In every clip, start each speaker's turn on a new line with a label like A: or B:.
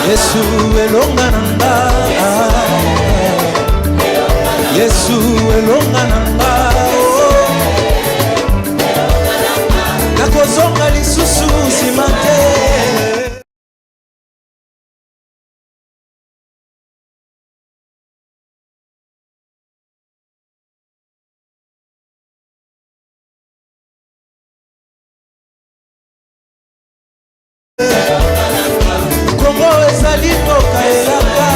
A: Yesu elonga nanga, Yesu elonga nanga, nakozonga lisusu nsima te. Kongo ezali mboka elaka,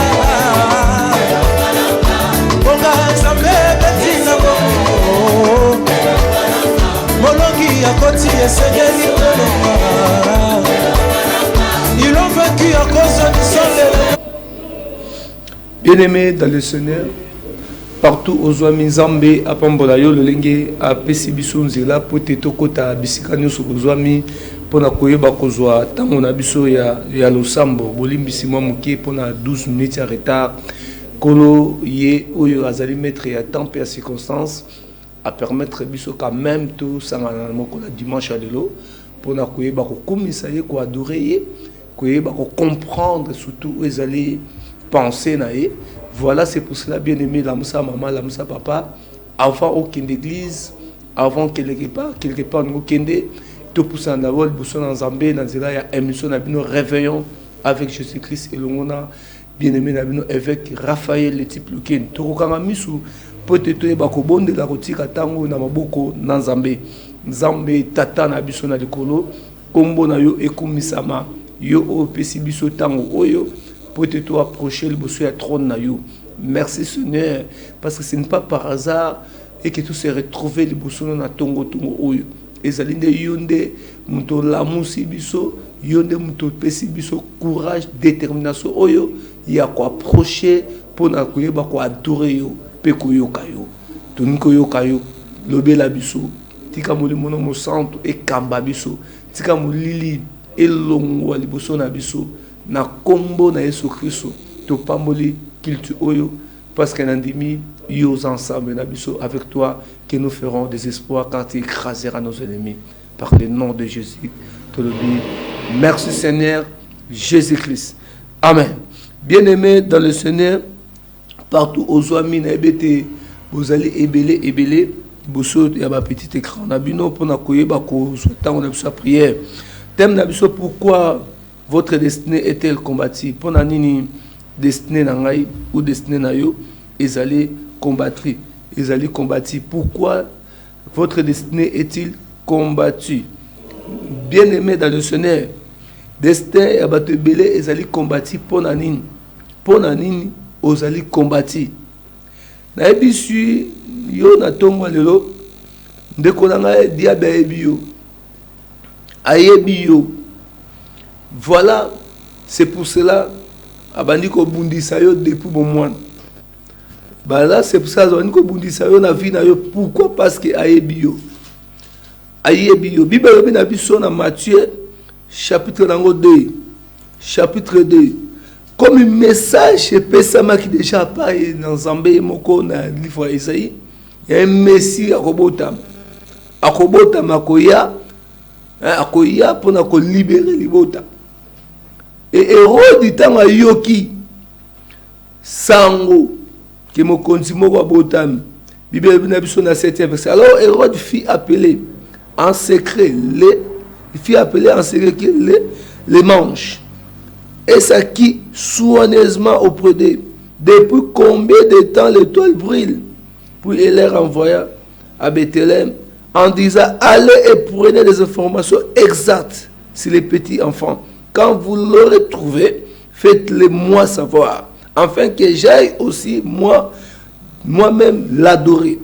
A: bonga nzambe betinga bongo, molongi akoti esengeli kolonga, ils ont vaincu à cause du sang de l'homme.
B: Bien-aimés dans le Seigneur, partout aux Oami Nzambe, à Pambolayo, le Lengue, à Pessibiso Nzela, Poteto Kota, Bisikano Sokozwami, pour na koyeba kozwa tango na biso ya losambo bolimbisi mwa moke pona 12 minutes ya retard kolo ye oyo azali maître ya temps et à circonstance à permettre biso quand même tout sangana moko la dimanche à lelo pona koyeba ko komisa ye ko adorer ye koyeba ko comprendre surtout ezali penser na ye. Voilà, c'est pour cela bien aimé la musa maman la musa papa avant aucune église avant quelque part nous kende tout pour ça d'abord bousson en Zambie dans la émission nabino réveillons avec Jésus-Christ et l'on bien-aimé nabino évêque Raphaël le type lequel tout kanga misu peut-être ba ko bonde la rotika tango na maboko na Zambie Zambie tata na biso na likolo kombo na yo ekumisama yo o pesi biso tango oyo peut-être approcher le bosso ya trône na yo. Merci Seigneur parce que ce n'est pas par hasard et que tout s'est retrouvé le bosso na tongo oyo. Ezalinde yonde muto lamusi biso yonde muto pesi biso courage détermination oyo ya ko approcher pour na koyeba ko adorer yo pe koyoka yo toniko yoka yo lobela biso tika molimo no santo e kamba biso tika molili elongwa liboso na biso na kombo na Yesu Kristo to pamboli kiltu oyo parce que nandimi yo ensemble na biso avec toi que nous ferons des espoirs quand tu écraseras nos ennemis par le nom de Jésus. Te le dis. Merci Seigneur Jésus-Christ. Amen. Bien-aimés dans le Seigneur, partout aux amis na ebete vous allez ébélé bosso ya ba petit écran na bino pour na koyeba ko sotant na biso prière. Thème na biso pourquoi votre destinée est-elle combattue? Pour na nini destinée na ngai ou destinée na yo ils allaient combattre. Ils allaient combattre. Pourquoi votre destinée est-il combattue? Bien-aimé dans le Seigneur, destin et abattu belé, ils allaient combattre pour nanine. Pour nanine, ils allaient combattre. Na ebisu yo na tongo lelo ndeko nanga diabe ebio. Ayebio. Voilà, c'est pour cela abandi ko bundisa yo depuis bon mois. Bah là c'est pour ça qu'on bundisa yo na vie na yo. Pourquoi? Parce que ayebio Bible na biso na Matthieu chapitre 2 chapitre 2 comme un message pesama qui déjà apparaît dans Zambé moko na livre Isaïe. Il y a un messie akobota makoya akoya pour na ko libérer libota et Hérode ditanga yoki sango que mon continue à botam. Bible na biso na 7e verset. Alors Hérode fit appeler en secret les manches et ça qui soigneusement auprès d'eux. Depuis combien de temps l'étoile brille? Puis il les renvoya à Bethléem en disant allez et prenez des informations exactes sur les petits enfants. Quand vous l'aurez trouvé, faites-le moi savoir, afin que j'aille aussi moi-même l'adorer.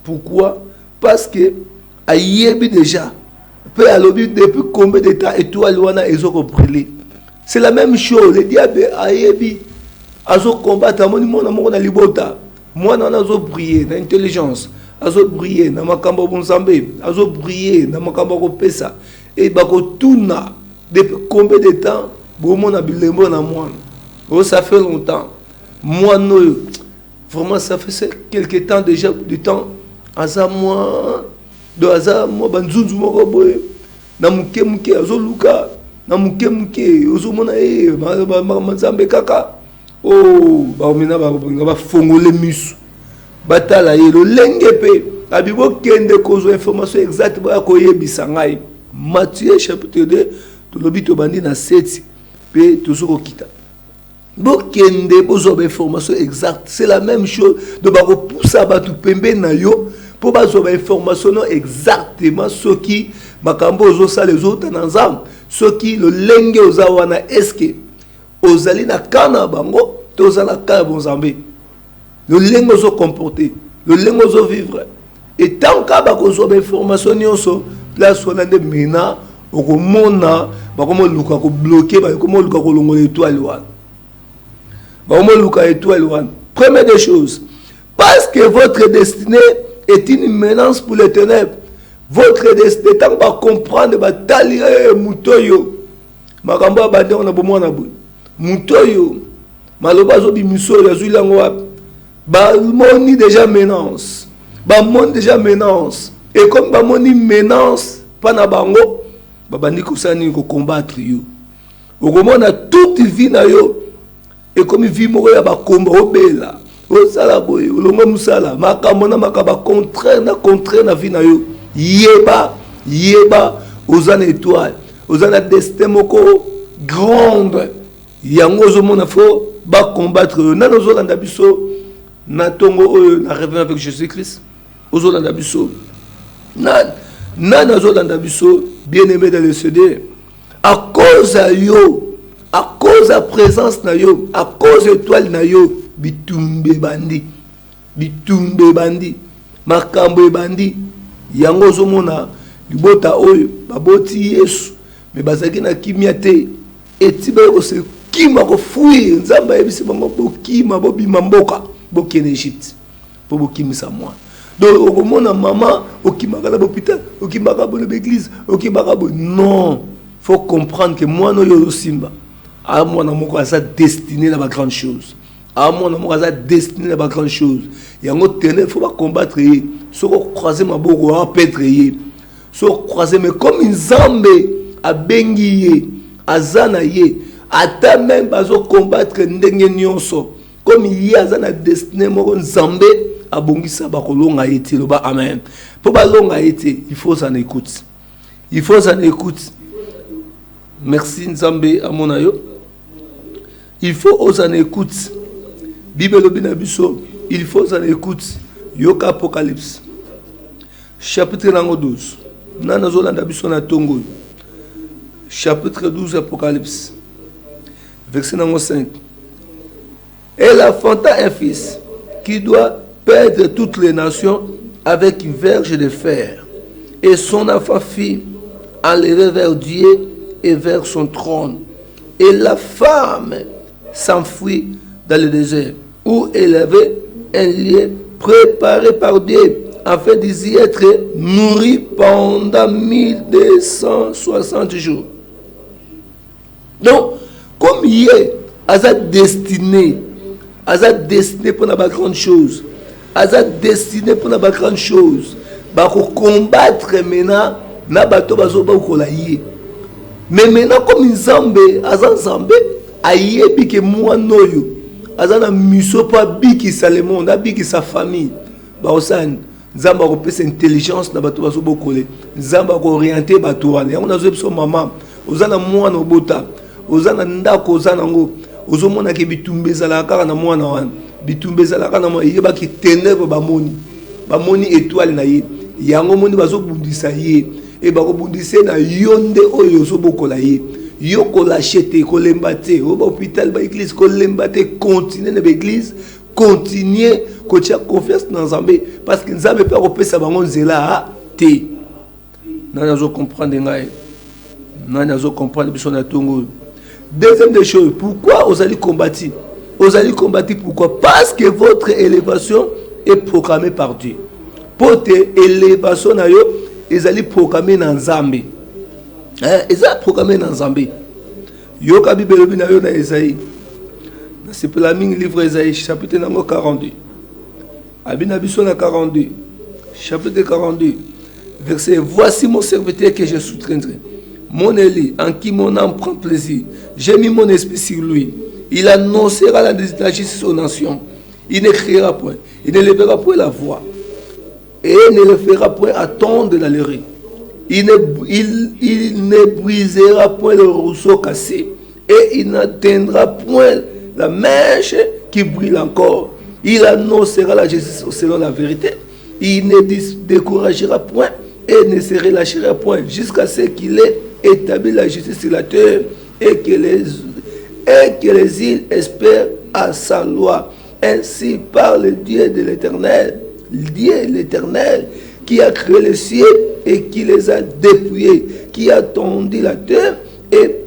B: Pourquoi? Parce que ayebi déjà peut alobi depuis combien de temps étoile wana ezoko brûler. C'est la même chose. Le diable ayebi azo combattre amoni mona moko na libota. Mwana na zo briller na intelligence, azo briller na makambo bonzambe, azo briller na makambo ko pesa et bako tuna depuis combien de temps bomo na bilembo na mwana. Oh ça fait longtemps. Moi non vraiment ça fait quelque temps déjà du temps aza moi de hasard moi banzunzu moko boye na muke azoluka na muke muke ozomona mazambe kaka oh baomina ba fongole misu batala ye lolenge pe abibo kende kozo information exacte ba koyebisa ngai Matthieu chapitre 2 tolobi to bandi na 7 pe tozoko kita bokende bozo information exacte c'est la même chose de ba repousser batu pembe na yo pour bazo information non exactement ce qui makambo ozo sa les autres na nzam ce qui le lenge ozawana eske ozali na kana bango tozala ka bonzambe le lenge ozo comporter le lenge ozo vivre et tant que bazo information nyonso place on a des mina okomona bakomo luka ko bloquer bakomo luka ko longola étoile wan bakomo luka étoile wan première des choses parce que votre destinée est une menace pour les ténèbres. Votre destinée, tant que comprendre, batali mutoyo. Makamba bande on a besoin na boui. Mutoyo. Maloba zo bi muso ya zuli ngwa. Ba moni déjà menace. Ba moni déjà menace. Et comme ba moni menace, pas na bango, ba bandi ko sani ko combattre yo. Okomona toute vie na yo. Et comme vie moko ya ba komba obela. Osala boy olonga musala makambo na makaba contraire na vie na yo yeba ozana étoile ozana destin moko grande yango ozomona fo ba combattre na ozolanda biso na tongo oyo na rêve avec Jésus-Christ ozolanda biso na ozolanda biso bien-aimé dans le Seigneur à cause à yo à cause à présence na yo à cause étoile na yo bitumbe bandi makambo bandi yango zomona libota oyo baboti Yesu me bazaki na kimia te etiba ko se kima ko fuir nzamba yebisi bango bokima bobima mboka bokene Egypte po bokimisa moi donc okomona mama okimaka na l'hôpital okimaka bo l'église okimaka bo non faut comprendre que moi no yo simba a moi na moko sa destiné na ba grande chose à mon amour à destiné à la grande chose et en autre il faut pas combattre soit croiser ma bourre à pètre soit croiser mais comme une zambe à bengiye à zanaye à ta même bazo combattre ndenge nyonso comme il y a zana destiné mon zambe à bongisa ba kolonga été le ba amen pour ba longa été il faut s'en écoute merci nzambe à mon ayo il faut s'en écoute Bible Binabiso, il faut s'en écouter. Yoka Apocalypse. Chapitre 12. Nana Zolanda Biso na Tongo. Chapitre 12 Apocalypse. Verset 5. Elle enfanta un fils qui doit perdre toutes les nations avec une verge de fer. Et son enfant fit enlever vers Dieu et vers son trône. Et la femme s'enfuit dans le désert, où elle avait un lieu préparé par Dieu, afin d'y être nourrie pendant 1260 jours. Donc, comme il est à sa destinée pour la grande chose, à sa destinée pour la grande chose, pour combattre maintenant, na bato bazo ba ukolaye. Mais maintenant, comme une zambe, azanzambe, ayebi ke muanoyo. Azana miso pa biki sa le monde, biki sa famille. Ba osan nzamba ko pesa intelligence na bato bazo bokole. Nzamba ko orienter bato wana. Yango nazo biso mama, ozana mwana obota, ozana ndako ozana ngo, ozomona ke bitumbeza la kaka na mwana wana. Bitumbeza la kaka na mwana yeba ki ténèbres bamoni étoile na ye. Yango moni bazo bundisa ye e ba ko bundisa na yonde oyo zo bokola ye. Yo ko lâcheté ko lembate au hôpital ba église ko lembate continuer na église continuer ko tia confiance dans Nzambe parce que Nzambe peut repesa bango nzela te nana zo comprendre ngai nana zo comprendre biso na tongo. Deuxième des choses, pourquoi vous allez combattre pourquoi? Parce que votre élévation est proclamée par Dieu. Pour te élévation na yo ils allaient proclamer dans Nzambe. Ils allaient proclamer dans Nzambe. Yo ka Bible na yo na Esaïe. C'est pour la mine livre Esaïe chapitre 42. Abina biso na 42. Chapitre 42. Verset: voici mon serviteur que je soutiendrai. mon Élie, en qui mon âme prend plaisir. J'ai mis mon esprit sur lui. Il annoncera la justice aux nations. Il n'écrira point. Il ne lèvera point la voix. Et ne le fera point attendre la lérée. Il ne brisera point le roseau cassé. Et il n'atteindra point la mèche qui brille encore. Il annoncera la justice selon la vérité. Il ne découragera point et ne se relâchera point jusqu'à ce qu'il ait établi la justice sur la terre et que les îles espèrent à sa loi. Ainsi parle Dieu de l'Éternel, qui a créé les cieux et qui les a dépouillés, qui a tondu la terre et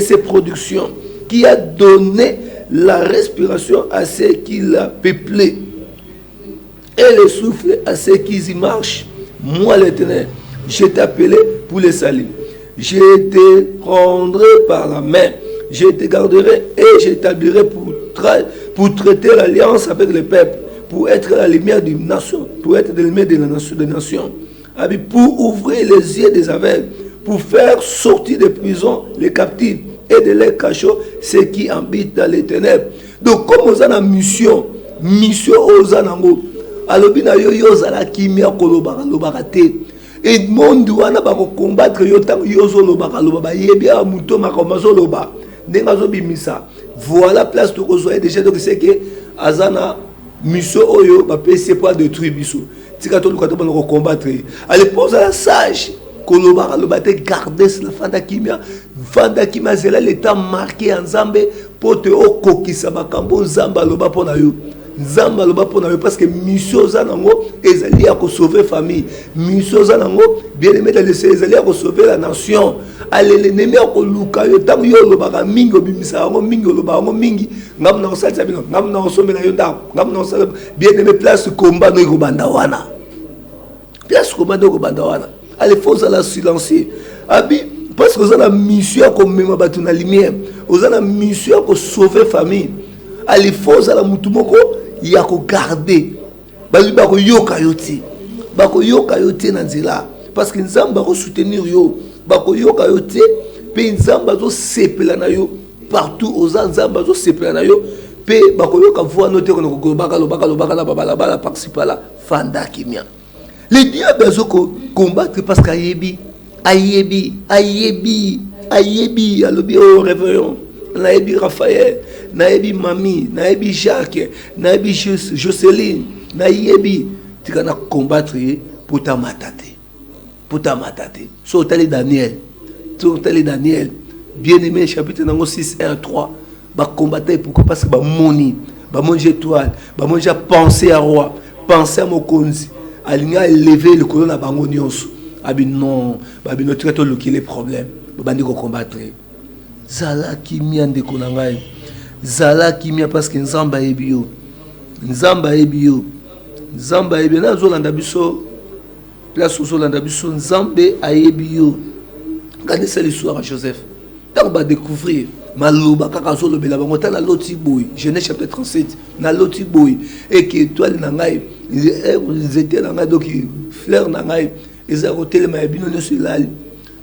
B: ses productions, qui a donné la respiration à ceux qui l'ont peuplé et le souffle à ceux qui y marchent. Moi l'Éternel, je t'appelai pour les saluer. Je te prendrai par la main, je te garderai et j'établirai pour traiter l'alliance avec le peuple, pour être la lumière d'une nation, pour être la lumière des nations, pour ouvrir les yeux des aveugles, pour faire sortir des prisons les captifs et de leurs cachots ceux qui habitent dans les ténèbres. Donc comme on a une mission aux anango, alobi na yo yozala kimia kolobaka lobaka te. Et monde wana ba ko combattre yo tango yozo lobaka loba yebi a muto makomazo loba ndenga zo bimisa. Voilà place to kozoya déjà donc c'est que azana mission oyo ba pese pour détruire biso. Tika to lukato ba ko combattre. À l'époque la sage kolobaka loba te garder la fanda kimia zela l'état marqué en Zambé pour te okokisa bakambo Zamba loba pona yo. Zamba loba pona parce que mission zanango ezali à sauver famille, mission zanango bien aimé dans le ezali à sauver la nation. Allez l'ennemi à luka yo tam yo loba mingo bimisa ngo mingo loba ngo mingi ngam na osali sabino ngam na osomela yo ndam ngam na osali bien aimé place combat no kobanda wana, place combat no kobanda wana. Allez faut la silencier abi parce que on a mission comme même batu na lumière, on a mission pour sauver famille. Allez faut la mutu moko ya ko garder bali ba ko yoka yoti na nzela parce que nzamba ko soutenir yo ba ko yoka yoti pe nzamba zo sepela na yo partout aux nzamba zo sepela na yo pe ba ko yoka voix noter ko baka la bala participer la fanda kimia. Les diables zo ko combattre parce qu'ayebi alobi au réveillon naebi Raphaël, naebi Mami, naebi Jacques, naebi Jocelyne, naebi tikana combattre pour ta matate. So tali Daniel, bien aimé chapitre 6 1 3, ba combattre pourquoi parce que ba moni étoile, ba manger penser à roi, penser à mokonzi, alinga élever le colonne à bango nyonso. Abi non, ba bino traito le problème, ba bandi ko combattre. Zala kimia ndeko na ngai, zala kimia parce que nzamba ebio na zolanda biso place zolanda biso nzambe ayebio. Regardez ça l'histoire à Joseph tant ba découvrir maloba kaka zolobela bango ta na loti boy Genèse chapitre 37 na loti boy et que étoile na ngai ils étaient na ngai donc fleur na ngai eza kotelema ebino nyoso lali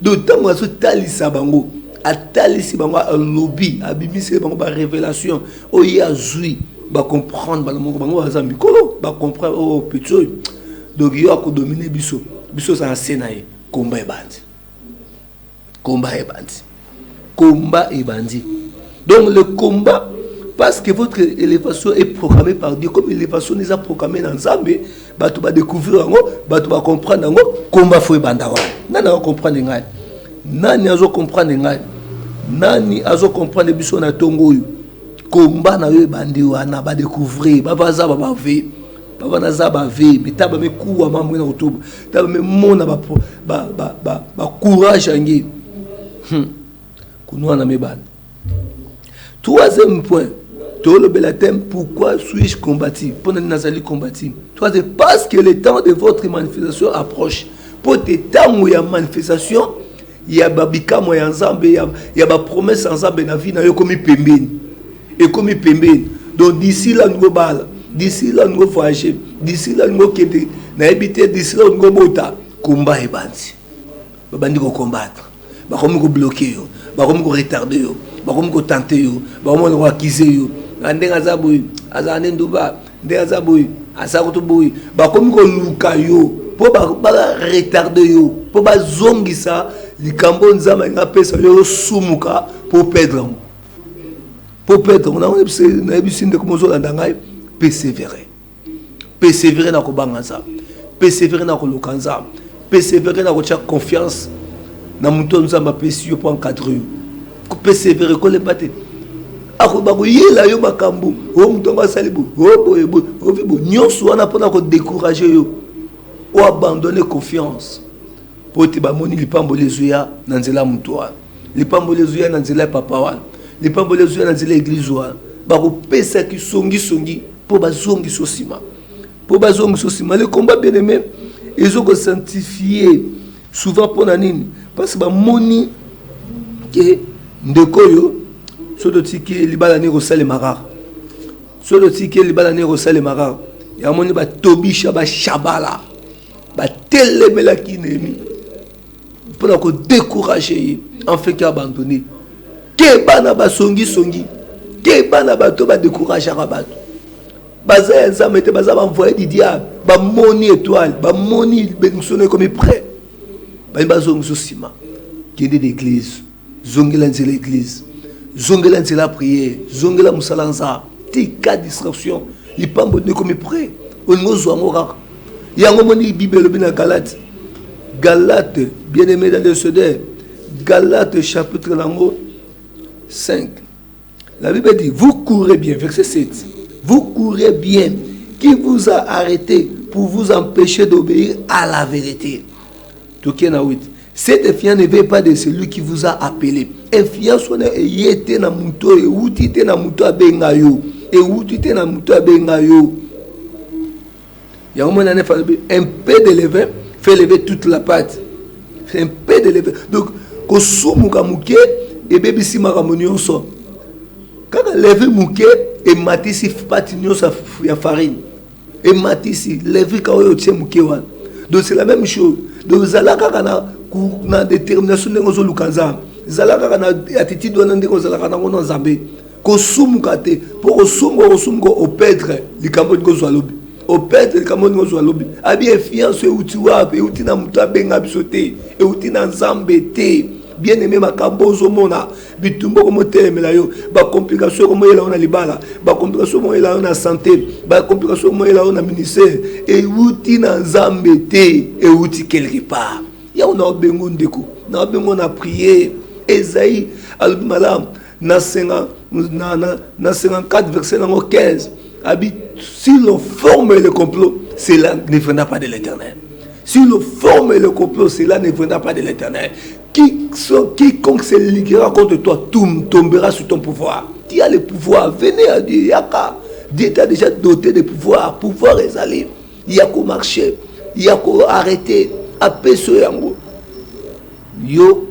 B: d'autant moi so talisa bango atalisi bango lobby abimisi bango ba révélation oyi azui ba comprendre bango baza mikolo ba comprendre oh petit donc yo a ko dominer biso ça senaye combat et bandit. Donc le combat parce que votre élévation est programmée par Dieu comme l'élévation nous a programmé dans Zambé ba tu vas découvrir ngo ba tu vas comprendre ngo combat faut banda wa nani va comprendre ngai nani azo comprendre ngai nani azo comprendre biso na tongo yu combat na yo bandi wana ba découvrir ba baza ba ve ba naza ba ve bitaba me kuwa mamwe na kutuba taba me mona ba courage angi kunwa na mebana. Troisième point, le belatem, pourquoi suis-je combatif? Pendant Nazali combatif. Troisième, parce que le temps de votre manifestation approche. Pour te temps où il y a manifestation, il y a babika moyen Zambé, il y a ba promesse en Zambé na vie na yo komi pembeni. Et komi pembeni. Donc d'ici là nous bala, d'ici là nous voyager, d'ici là nous kete, na habiter d'ici là nous bota, combat et bandi.
C: babandi ko combattre bakomi ko bloquer yo bakomi ko retarder yo bakomi ko tenter yo bakomi ko accuser yo ndenga za boy azane nduba ndenga za boy asakuto boy bakomi ko luka yo po ba retarder yo po ba zongisa likambo nzama nga pesa yo sumuka po perdre on a na bisinde ko mozo landa ngai persévérer na ko bangaza persévérer na ko lukanza persévérer na ko cha confiance na muto nzamba pesi yo pour encadrer ko persévérer ko le baté ako ba ko yela yo makambu o muto basali bo o vibo nyonso wana pona ko décourager yo ou abandonner confiance pour te ba moni lipambo lezuya na nzela muto wana lipambo lezuya na nzela papa wana lipambo lezuya na nzela église wana ba ko pesa ki songi pour ba zongi sosima pour ba zongi sosima le combat bien aimé ils ont sanctifié souvent pour nanine parce que ba moni que ndeko yo sodo tiki libala ne rosale marar sodo tiki libala ne rosale marar ya moni ba tobisha ba shabala ba telemela kinemi pour la décourager en fait qu'abandonner ke bana ba songi ke bana ba to ba décourager rabato baza nzambe te baza ba envoyer du diable ba moni étoile ba moni bensoné comme prêt ba zongi sosima qui est l'église zongela nzela l'église zongela nzela prière zongela musalanza tika distraction lipambo ne comme prêt on zo ngora yango moni bible bina Galate bien aimé dans le Seigneur Galate chapitre 5 la Bible dit vous courez bien verset 7 vous courez bien qui vous a arrêté pour vous empêcher d'obéir à la vérité. Cette fiance ne vient pas de celui qui vous a appelé. Et fiance on est yété na muto et outité na muto abengayo et outité na muto abengayo. Il y a un peu de levain fait lever toute la pâte. C'est un peu de levain. Donc kosumu kamuke et bébé si maramonio so. Quand lever muke et matisi patinio sa ya farine. Et matisi lever kaoyo tse muke wan. Donc c'est la même chose. Donc zalaka kana na détermination de lukanza. Zalaka kana attitude wana ndeko zalaka na ngona nzambe. Kosumu kate pour kosumu ko opètre likambo ngo zwalobi. Opètre likambo ngo zwalobi. Abi fiance uti wapi uti na mutu abenga bisote e uti na nzambe te. Bien aimé makambo zomona bitumbo comme telemela yo ba complication comme yela na libala ba complication comme yela na santé ba complication comme yela na ministère et uti na nzambe te et uti quelque part ya on a bengo ndeko na bengo na prier Esaïe al-Malam na 54 verset 15 habite si l'on forme le complot cela ne viendra pas de l'Éternel. Si l'on forme le complot cela ne viendra pas de l'Éternel. Quiconque se liguera contre toi tombera sous ton pouvoir. Tu as le pouvoir. Venez à Dieu. Dieu t'a déjà doté de pouvoir. Pouvoir est allé. Il y a qu'au marcher. Il y a qu'au arrêter. À peso yango. Yo.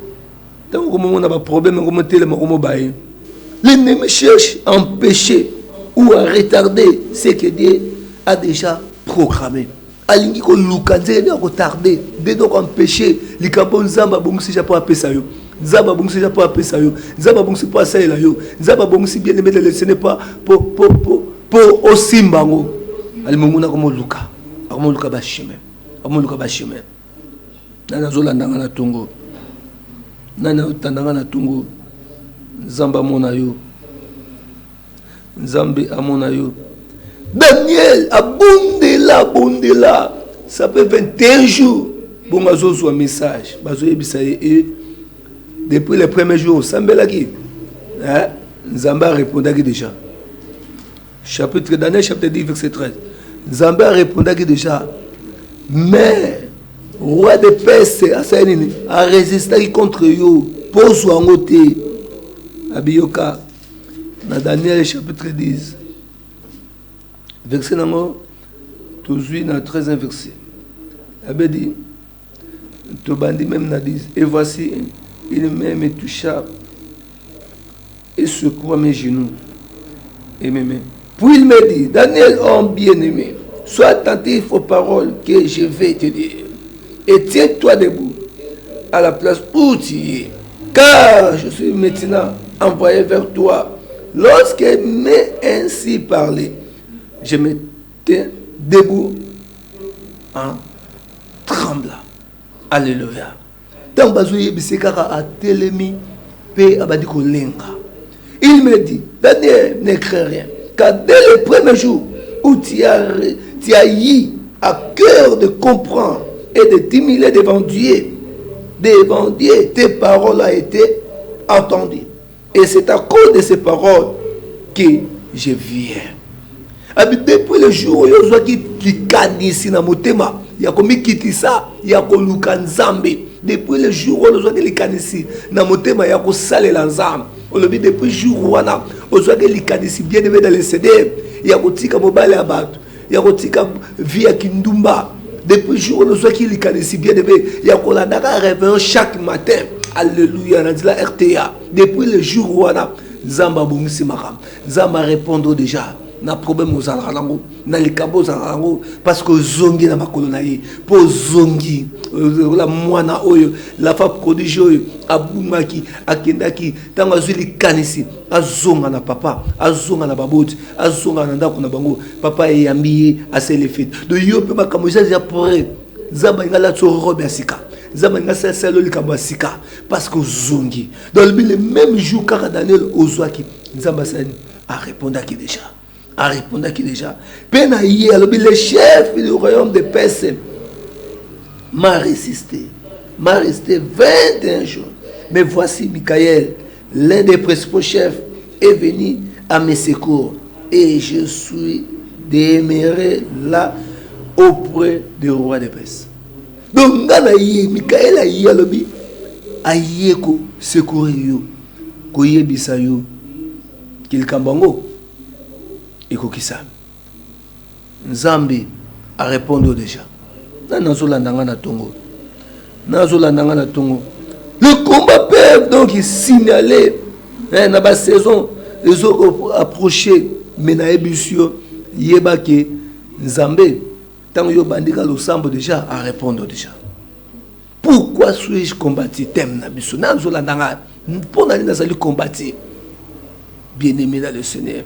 C: Tant que on a un problème, l'ennemi cherche à empêcher ou à retarder ce que Dieu a déjà programmé. Alingi ko lukanze ne ko tarder de donc empêcher les capons nzamba bongsi ja pour apesa yo nzamba bongsi ja pour apesa yo nzamba bongsi pour asala yo nzamba bongsi bien aimé le ce n'est pas pour osimbango alimunguna ko luka ba chemin nana zolanda na tongo nana utandanga na tongo nzamba mona yo nzambe amona yo Daniel abondela ça peut 21 jours bon azozo un message bazo yebisa et depuis les premiers jours sambelaki hein Nzamba répondaki déjà chapitre Daniel chapitre 10 verset 13 Nzamba répondaki déjà mais roi de Perse a résisté contre yo pose en côté abiyoka dans Daniel chapitre 10 verset numéro 13 verset. Il dit, Tobandi même n'a dit, et voici, il me toucha et secoua mes genoux et mes mains. Puis il me dit, Daniel, homme bien-aimé, sois attentif aux paroles que je vais te dire et tiens-toi debout. à la place où tu es. Car je suis maintenant envoyé vers toi. Lorsqu'il m'est ainsi parlé, je m'étais debout en tremblant. Alléluia. Tant bazoui bisekara a telemi pe abadi kolenga. Il me dit, Daniel, ne crains rien, car dès le premier jour où tu as eu à cœur de comprendre et de diminuer devant Dieu, tes paroles ont été entendues. Et c'est à cause de ces paroles que je viens. Depuis le jour où je suis ici dans mon thème, il y a comme ça, il y a comme Nzambe. Depuis le jour où je suis ici dans mon thème, il y a comme ça les Nzambe. Depuis le jour où je suis ici bien aimé dans le CD, il y a comme tika mobile abat, il y a comme tika via Kindumba. Depuis le jour où je suis ici bien aimé, il y a comme la réveillon chaque matin. Alléluia, on a dit la RTA. Depuis le jour où Zamba Bongisi Makam, Zamba répondre déjà. Na problème aux alango, na les cabos alango, parce que zongi na makolonaï, pour zongi, la moana oyo, la femme prodigieuse, abumaki, akendaki, tanga zuli kanisi, azonga na papa, azonga na baboti, azonga na ndako na bango, papa est yambié, assez les fêtes. De yope makamoisa ya pourre, zamba ngala tsorobe asika. Zamba ngasa selo likamba sika, parce que zongi. Dans le même jour car Daniel ozwaki, zamba sani a répondu qui déjà. A répondu qui déjà. Penaïe, le chef du royaume de Perse m'a résisté. M'a resté 21 jours. Mais voici Michael, l'un des principaux chefs, est venu à mes secours. Et je suis demeuré là auprès du roi de Perse. Donc, Michael a eu ko secourir ko yebisa yo qu'il kambango. Ekokisa. Nzambe a répondu déjà. Le combat peut donc signaler dans la saison les autres approcher mais na ébusio yebake Nzambe tant yo bandika le sambo déjà a répondu déjà. Pourquoi suis-je combattu thème na biso na zola ndanga pour na nazali combattu bien-aimé dans le Seigneur.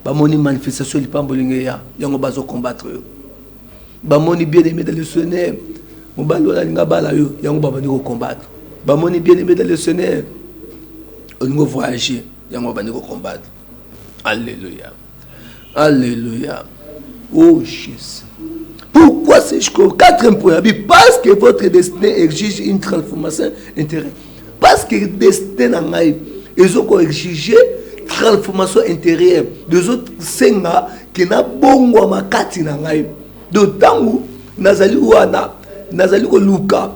C: Bamoni manifestation li pambolinge ya yango bazo combattre yo. Bamoni bien-aimé dans le Seigneur. Mobalo la linga bala yo yango babani ko combattre. Bamoni bien-aimé dans le Seigneur. Olingo voyager yango babani ko combattre. Alléluia. Alléluia. Oh Jésus. Pourquoi c'est jusqu'au quatrième point? Parce que votre destin exige une transformation intérieure. Parce que le destin nangai ils ont exigé transformation intérieure. Deux autres senga qui n'a bongo makati nangai. D'autant où nazali wana nazali ko luka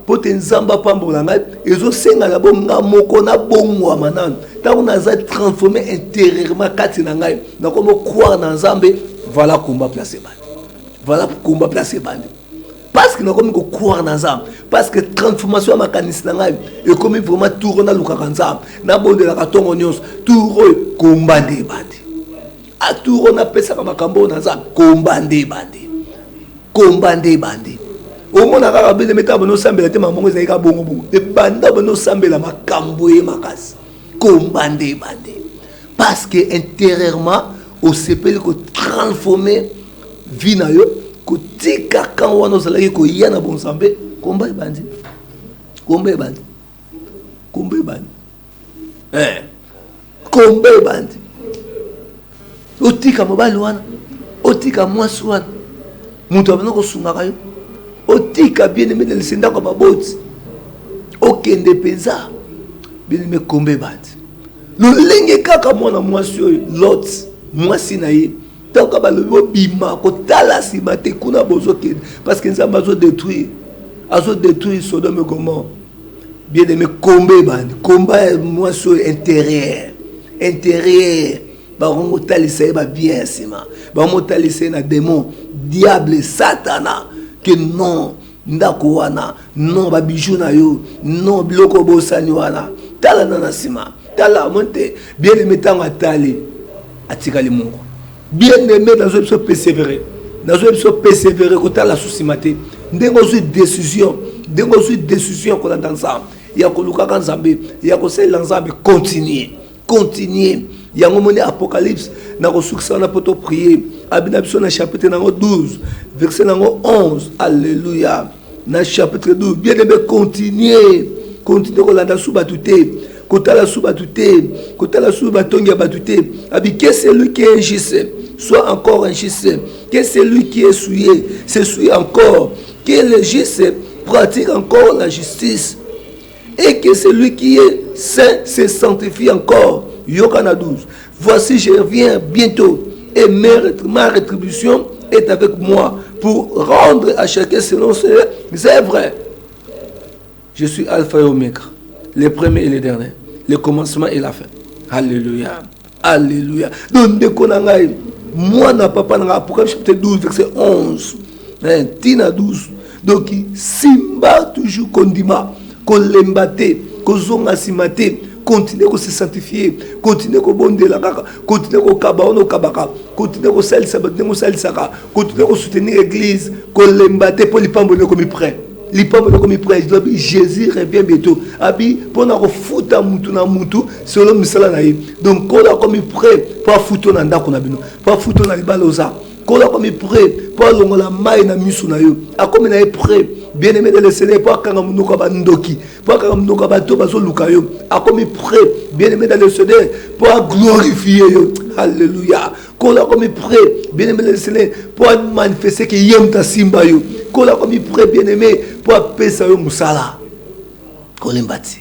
C: pote nzamba pambo nangai ils ont senga la bonga moko na bongo manan. Tant nazali transformé intérieurement kati nangai. Na comme croire dans nzambe voilà combat placé bande. Voilà combat placé bande. Parce que nous avons croire dans ça. Parce que transformation à ma canisse et comme vraiment tout on a le caranzam. Na bon de la carton onions tout combat des bandits. À tout on a fait ça comme cambo dans ça combat des bandits. Combat des bandits. Au moins on a rabé de mettre nos sambe la tema mongo zaika bongo bongo. De banda nos sambe la makambo et makas. Combat des bandits. Parce que intérieurement au CPL ko transformer vie na yo. Kotika quand on a salé ko yana bon sambe combat bandi combat bandi combat bandi otika mobile wana otika mwasi wana mutu abana ko sunga kayo otika bien aimé le senda ko baboti okende penza bien aimé combat bandi lo lenge kaka mwana mwasi oyo lot mwasi na ye tant que balobo bima ko tala sima te kuna bozoke parce que nzamba zo détruire Sodome et Gomorrhe bien aimé combat moi sur intérieur ba rongo talisa ba bien sima ba mo talisa na démon diable satana que non ndako wana non ba bijou na yo non biloko bosani wana tala na sima tala monte bien aimé tanga tali atikali mungu bien aimé dans une persévérer quand tu as la souci maté ndenge une décision Dengo suite décision ko landa nzambe. Ya ko luka kan nzambe, ya ko sela nzambe continuer. Yango moni Apocalypse na ko sukisa na poto prier. Abina biso na chapitre nango 12, verset nango 11. Alléluia. Na chapitre 12, bien aimé continuer ko landa suba tuté. Kotala suba tuté, kotala suba tongia batuté. Abi que celui qui est injuste soit encore injuste. Que celui qui est souillé se souille encore. Que le juste pratique encore la justice. Et que celui qui est saint se sanctifie encore. Yokana 12. Voici, je reviens bientôt et ma rétribution est avec moi pour rendre à chacun selon ses œuvres. Je suis Alpha et Omega, le premier et le dernier, le commencement et la fin. Alléluia. Alléluia. Donc, moi, na papa, na Apocalypse chapitre 12, verset 11. Tina 12. Donc, simba toujours kondima, kolembate, kozonga simate, continuer à se sanctifier, continuer à bonder la caca, continuer à kabaono kabaka, continuer à salisa, continuer à soutenir l'église, kolembate pour les pambolo comme il prêt. Les pambolo comme il prêt. Jésus revient bientôt. Abi pour na foutre mutu na mutu, selon misala na yi. Donc kola comme il prêt, pas foutre na ndako na bino, pas foutre na libaloza. Kola comme il prêt, pas longola mai na misu na yo. A comme na prêt. Bien aimé de le Seigneur, pas quand on nous ndoki, pas quand on nous bateau baso lukayo. A comme il prêt, bien aimé de le Seigneur, pour glorifier yo. Alléluia. Kola comme il prêt, bien aimé de le Seigneur, pour manifester que yem ta simba yo. Kola comme il prêt, bien aimé, pour pesa yo musala. Kolembati,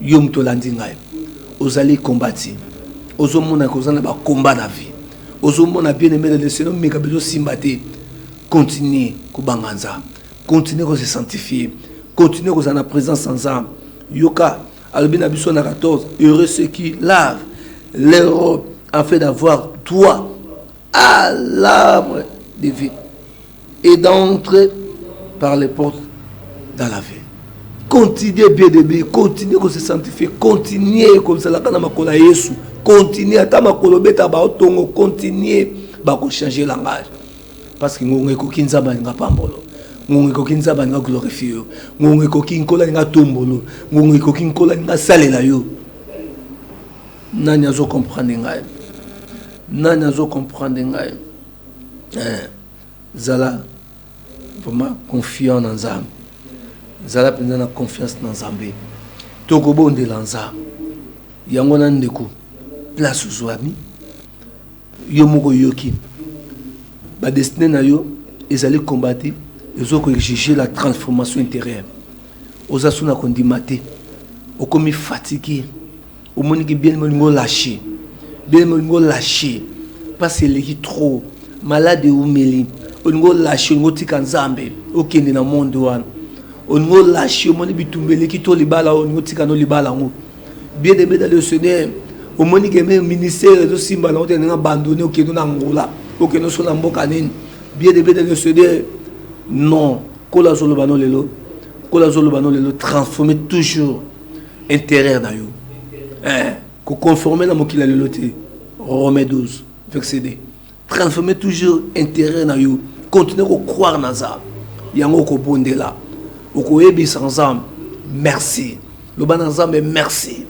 C: yom to landingai. Ozali kombati, ozomona kozana ba combat na vie. Ozomona bien aimé de le Seigneur, mais kabezo simbate. Continuez kubanganza, continuez à se sanctifier, continuez à la présence en âme. Yoka, albina biso na 14, heureux ceux qui lavent leur robe afin d'avoir droit à l'arbre de vie et d'entrer par les portes dans la vie. Continuez bien de bien, continuez à se sanctifier, continuez comme ça la kana makola Yesu, continuez à ta makolo beta ba otongo, continuez ba ko changer langage. Parce que nous avons des gens qui nous avons des gens qui glorifié. Nous avons des gens qui tombolo. Nous avons des gens qui salé la yo. Nani azo comprendre ngai. Nani azo comprendre ngai. Zala vraiment confiant dans Nzambe. Zala pendant confiance dans Nzambe. Toko bonde lanza. Yango na ndeko. Place uzwami. Yo moko yoki. La destinée na yo, ils allaient combattre, ils ont exigé la transformation intérieure. Aux asuna kondimate, au comme fatigué, au monde qui bien lâché, parce que les trop malade ou meli, on lâché, on tika nzambe, au kende na monde wan, on lâché, au monde bitumbele qui to libala, on tika no libala ngo, bien aimé dans le Seigneur, au monde qui aimé ministère de simba, on est abandonné au kende na ngola. Ok, nous sommes en Bokanin, bien de le Seigneur. Non, Kola Zolobano Lelo, transformer toujours intérieur dans vous. Qu'on conformer dans mon qu'il a le loté. Romains 12, verset 2. Transformer toujours intérieur dans vous. Continuez à croire dans ça. Yango ko bonde là. Oko ebi sans âme. Merci. Le ban ensemble merci.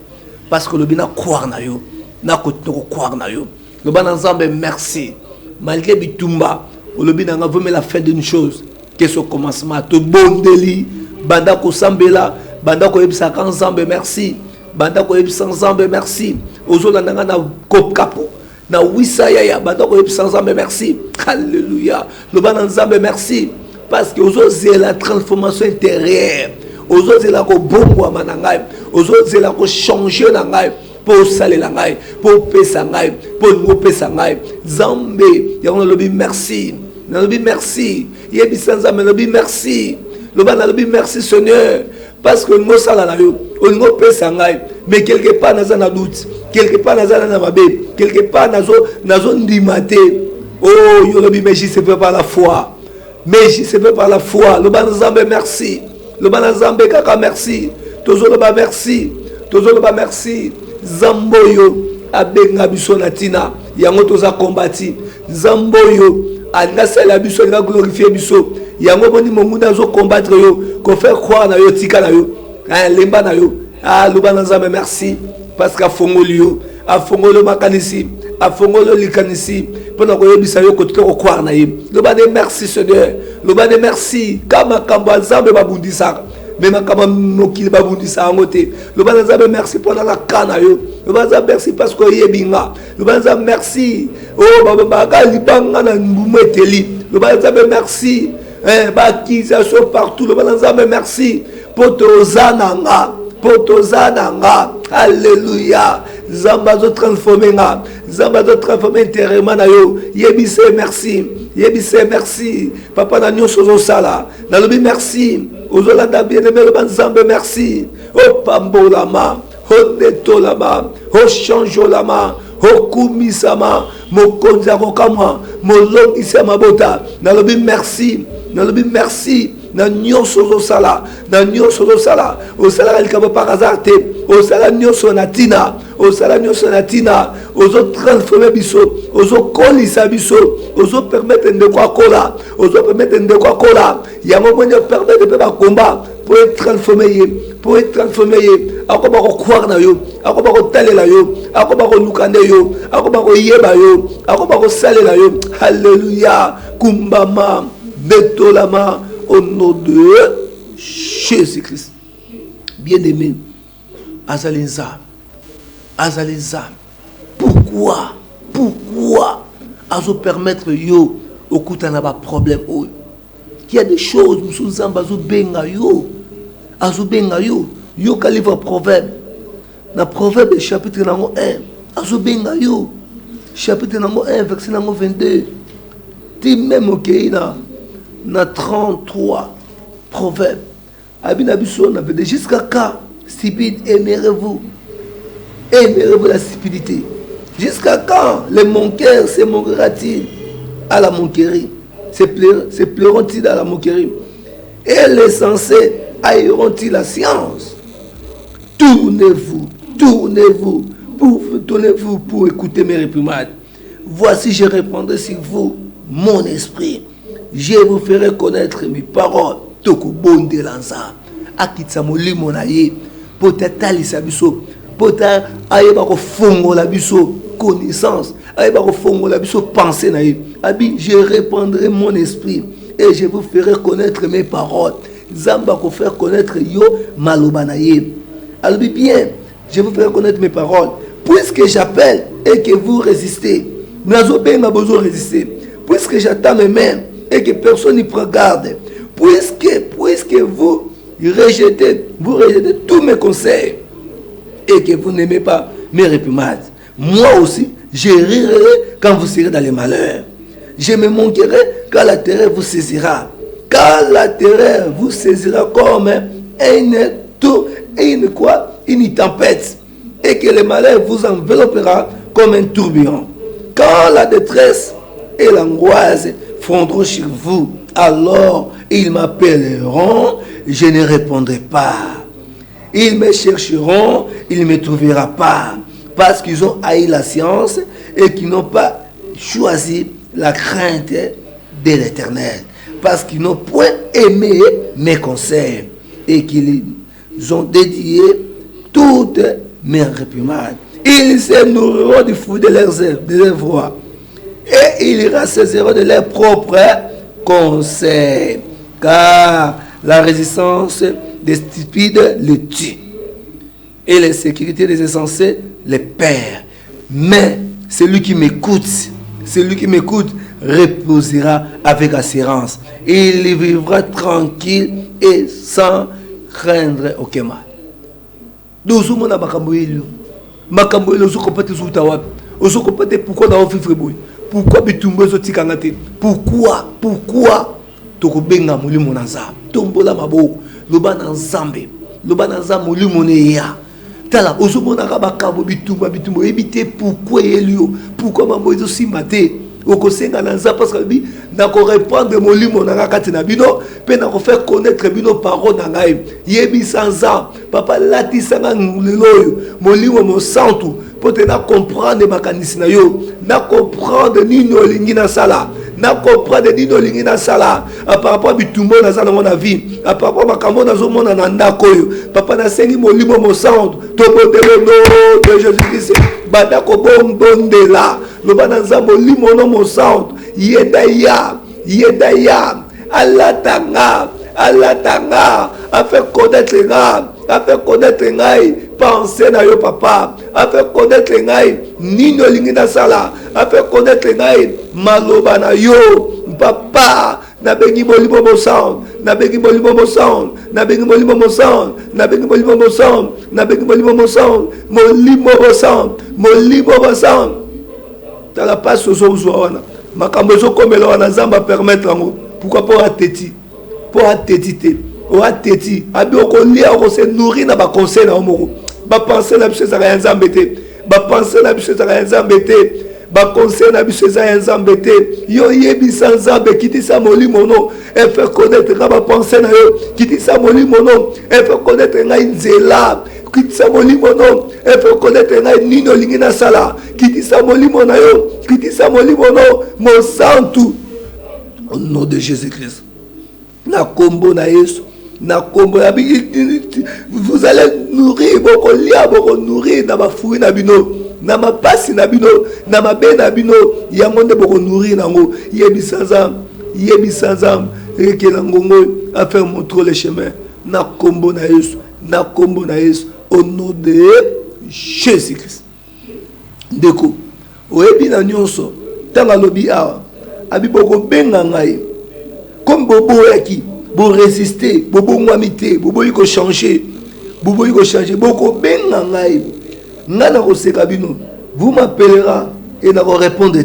C: Parce que le bina croire dans vous. Na continuer à croire dans vous. Le ban ensemble merci. Malgré Bitumba, au lobby n'a pas la fin d'une chose, que ce commencement, te bon délit, banda ko sambela, banda ko ebisa ensemble merci, banda ko ebisa ensemble merci, aux autres n'a na kop kapo, na wisa ya banda ko ebisa ensemble merci, alléluia, le ban ensemble merci, parce que aux autres c'est la transformation intérieure, aux autres c'est la ko bongo manangai, aux autres c'est la ko changer nangai. Pour saler la ngaï, pour pesa ngaï, pour nous pesa ngaï. Zambé, y a un lobby merci. Un lobby merci. Y a un lobby merci. Le ban lobby merci Seigneur. Parce que nous sommes là, nous pesa ngaï. Mais quelque part, nous avons un doute. Quelque part, nous avons un mabé. Quelque part, nous avons un dimate. Oh, y a lobby, mais j'y sais pas par la foi. Mais j'y sais pas par la foi. Le ban Zambé merci. Le ban Zambé kaka merci. Toujours le ban merci. Toujours le ban merci. Zamboyo abenga biso na tina yango toza kombati Zamboyo alinga sala biso nga glorifier biso yango boni monguna zo combattre yo ko faire croire na yo tika na yo lemba na yo loba na Nzambe merci parce que afongoli yo afongolo makanisi afongolo likanisi pendant ko yebisa yo ko to croire na ye loba de merci Seigneur loba de merci kama kamba Nzambe babundisa mais makambo mokili babundisa yango te loba na Nzambe merci pendant la kana yo loba Nzambe merci parce que yebinga loba Nzambe merci baba libanga na ngumu eteli loba Nzambe merci bakisation partout loba Nzambe merci potozananga alléluia Zamba zo transformer nga Zamba zo transformer intérieurement na yo yebise merci papa na nyonso zo sala na lobi merci ozolanda bien-aimé loba Nzambe merci pambolama netolama changeolama kumisama mokonzi akokamwa molongisi ya mabota na lobi merci na nyonso ozosala osala likambo par hasard te osala nyonso na tina ozotransforme biso ozokolisa biso ozopermettre ndeko akola yango moni opermettre mpe bakomba po etransforme ye akoba kokroire na yo akoba kotalela yo akoba koluka nde yo akoba koyeba yo akoba kosalela yo alléluia kumbama betolama au nom de Jésus-Christ. Bien-aimé, Azalinza. Pourquoi Azo permettre yo au kutana ba problème o. Il y a des choses nous sommes azo benga yo. Yo ka livre proverbe. Na proverbe chapitre nango 1. Azo benga yo. Chapitre nango 1 verset nango 22. Ti même okeina na 33 proverbes. Abinabiso na vede jusqu'à quand stupide aimerez-vous la stupidité? Jusqu'à quand les moqueurs se moquera-t-il à la moquerie? Se pleuront-ils à la moquerie? Et les sensés haïront-ils la science? Tournez-vous pour écouter mes réprimades. Voici, je répandrai sur vous mon esprit. Je vous ferai connaître mes paroles. Toko bonde lanza. Akitsa molimo na ye. Pota talisa biso. Pota ayeba ko fongo la biso connaissance. Ayeba ko fongo la biso pensée na ye. Abi, je répandrai mon esprit et je vous ferai connaître mes paroles. Zamba ko faire connaître yo maloba na ye. Alors bien, je vous ferai connaître mes paroles. Puisque j'appelle et que vous résistez. Nazo benga bozo résister. Puisque j'attends mes mains et que personne n'y prend garde, puisque vous rejetez tous mes conseils et que vous n'aimez pas mes réprimades, moi aussi je rirai quand vous serez dans les malheurs, je me manquerai quand la terreur vous saisira, comme une tempête, et que le malheur vous enveloppera comme un tourbillon. Quand la détresse et l'angoisse fondront sur vous, alors ils m'appelleront, je ne répondrai pas. Ils me chercheront, ils ne me trouveront pas, parce qu'ils ont haï la science et qu'ils n'ont pas choisi la crainte de l'Éternel, parce qu'ils n'ont point aimé mes conseils et qu'ils ont dédié toutes mes réprimades. Ils se nourriront du fruit de leurs voix et ils rassaisiront de leurs propres conseils, car la résistance des stupides les tue et la sécurité des insensés les perd. Mais celui qui m'écoute reposera avec assurance et il vivra tranquille et sans craindre aucun mal. Makambo elo sokopate zuta wapi osokopate pourquoi na ofifre boy pourquoi bitumbo zotikanga te pourquoi tokobenga molimo na Nzambe tombola maboko loba na Nzambe molimo ne ya tala osomona ka bakambo bitumba ebite pourquoi elio pourquoi mambo ezo simate okosenga na nzambe parce que nako répandre molimo na kati na bino pe nako faire connaître bino parole na ngai yebisa nzambe papa latisanga lelo molimo mo santu po te na comprendre makanisi na yo na comprendre nini olingi na sala na comprendre nini olingi na sala par rapport à bitumbo na sala na vie par rapport à makambo na zo mona na ndako yo papa na sengi molimo mo santu to bondelo no de Jésus-Christ bada ko bombondela lo bana nzambe molimo no mo santu yedaya alatanga a fait connaître ngai penser na yo papa a fait connaître ngai nini olingi na sala a fait connaître ngai maloba na yo papa na bengi molimo mo santu na bengi molimo mo santu na bengi molimo mo santu na bengi molimo mo santu na bengi molimo mo santu molimo mo santu molimo mo santu tala passe aux wana makambo ezokomela wana nzambe permettre yango pourquoi pas ateti pour ateti o ateti abi okolia okose nourrir na baconseil na omoko bapenser na biso ezaka ya nzambe te bapenser na biso ezaka ya nzambe te baconseil na biso eza ya nzambe te yo yebisa nzambe kitisa molimo no efe connaître nga bapenser na yo kitisa molimo no efe connaître ngai nzela kitisa molimo no efe connaître ngai nini olingi na sala kitisa molimo na yo kitisa molimo no mo santu au nom de Jésus-Christ na kombo na Yesu na kombo na vous allez nourrir boko lia boko nourrir na bafui na bino na mapasi na bino na mabe na bino yango nde boko nourrir nango yebisa nzambe rekela ngongo a faire montrer le chemin na kombo na Yesu au nom de Jésus-Christ ndeko oyebi na nyonso tanga lobi awa abi boko benga ngai comme bobo yaki bo résister bobo ngwamite bobo yiko changer boko benga ngai ngana ko seka bino vous m'appellera et na ko répondre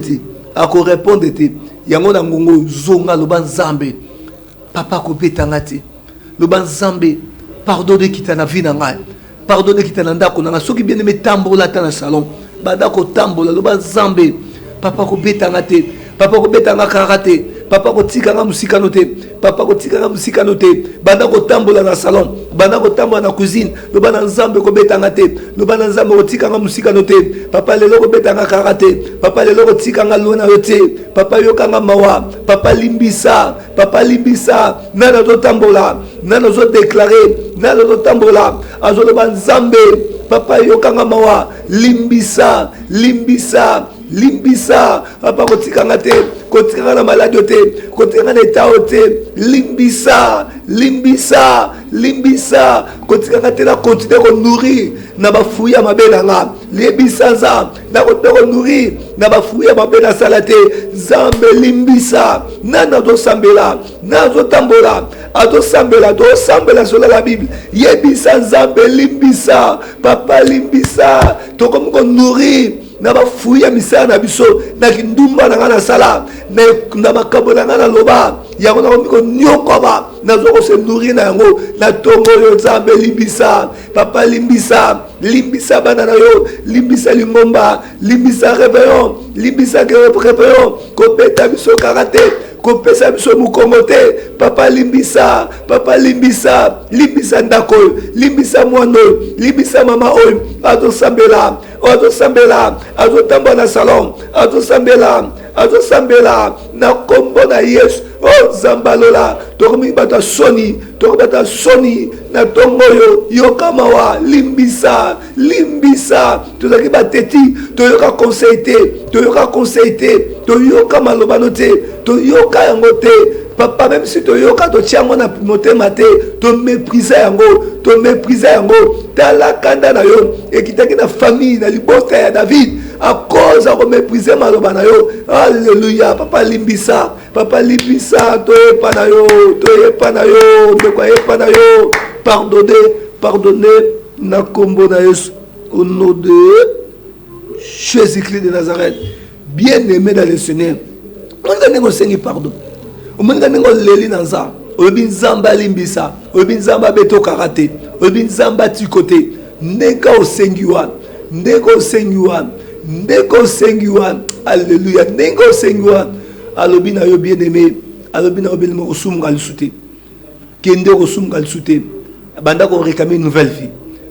C: te yango na ngongo zonga loba nzambe papa ko betanga te loba nzambe pardonne kita na vie na ngai pardonne kita na ndako na soki bien aimé tambola ta na salon bada ko tambola loba nzambe papa ko betanga te papa ko betanga karate papa ko tikanga musika note banda ko tambola na salon banda ko tambola na cuisine lo bana nzambe ko betanga te lo bana nzambe ko tikanga musika note papa lelo ko betanga karate papa lelo ko tikanga lona yote papa yokanga mawa papa limbisa nana zo tambola nana zo déclarer nana zo tambola azolo banzambe papa yokanga mawa limbisa papa kotikanga te kotikanga na maladie te kotikanga na état te limbisa kotikanga te na continuer ko nourrir na bafuyi ya mabe na nga lebisa nzambe na ko nourrir na bafuyi ya mabe na sala te nzambe limbisa nana zosambela nazotambola azosambela sola la Bible yebisa nzambe limbisa papa limbisa tokomi ko nourrir na bafuyi ya misala na biso na kindumba na nga na sala na makambo na nga na loba yango na komiko nyokoba nazoko se nourrir na yango na tongo yo nzambe limbisa papa limbisa bana na yo limbisa lingomba limbisa réveillon kopeta biso karate kopesa biso mukongo te papa limbisa ndako limbisa mwana limbisa mama oyo azosambela azotambola na salon azosambela na kombo na Yesu zambalola tokomi bata soni na tongo yoka mawa limbisa tozaki bateti toyoka conseil te toyoka malobano te toyoka yango te papa même si toyoka totiango na motema te to mépriser yango tala kanda na yo ekitaki na famille na libota ya David à cause de mépriser maloba na yo alléluia papa limbisa toyepa na yo ndeko na yo pardonner na kombo na Yesu au nom de Jésus-Christ de Nazareth bien-aimé dans le Seigneur on a négocié pardon on a négocié na nzambe oyebi nzambe limbisa oyebi nzambe beto karate oyebi nzambe tikote ndeka osengi wana ndeko sengiwa alléluia ndeko sengiwa alobi na yo bien-aimé alobi na yo bien-aimé osumunga lisuté kende osumunga lisuté banda ko réclamer une nouvelle vie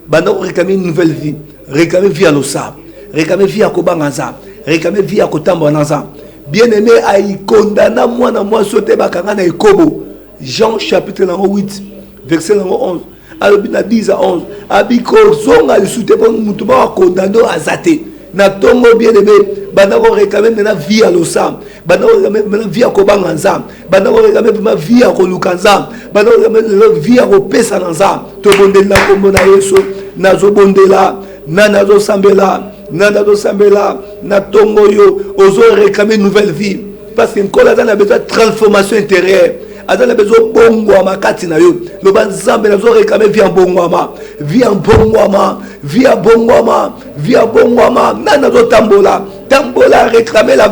C: banda ko réclamer une nouvelle vie réclamer vie à l'osa réclamer vie à kobangaza réclamer vie à kotambo naza bien-aimé ay condamna mwana moi sauté bakanga na ekobo Jean chapitre 8 verset 11 alobi na 10 à 11 abiko zonga lisuté pour mutu ba condamné azate na tongo bien-aimé banda ko réclamer maintenant vie à l'osa banda ko réclamer maintenant vie à kobangaza banda ko réclamer vraiment vie à kolukanza banda ko réclamer vie à kopesa nanza to bondela kombo na Yesu nazo bondela nazo sambela na tongo yo ozo réclamer une nouvelle vie parce que quand on a besoin de transformation intérieure on a besoin bongo ama kati na yo lo banzambe nazo réclamer vie en bongo ama vie en bongo ama vie en bongo ama vie en bongo ama nazo tambola réclamer la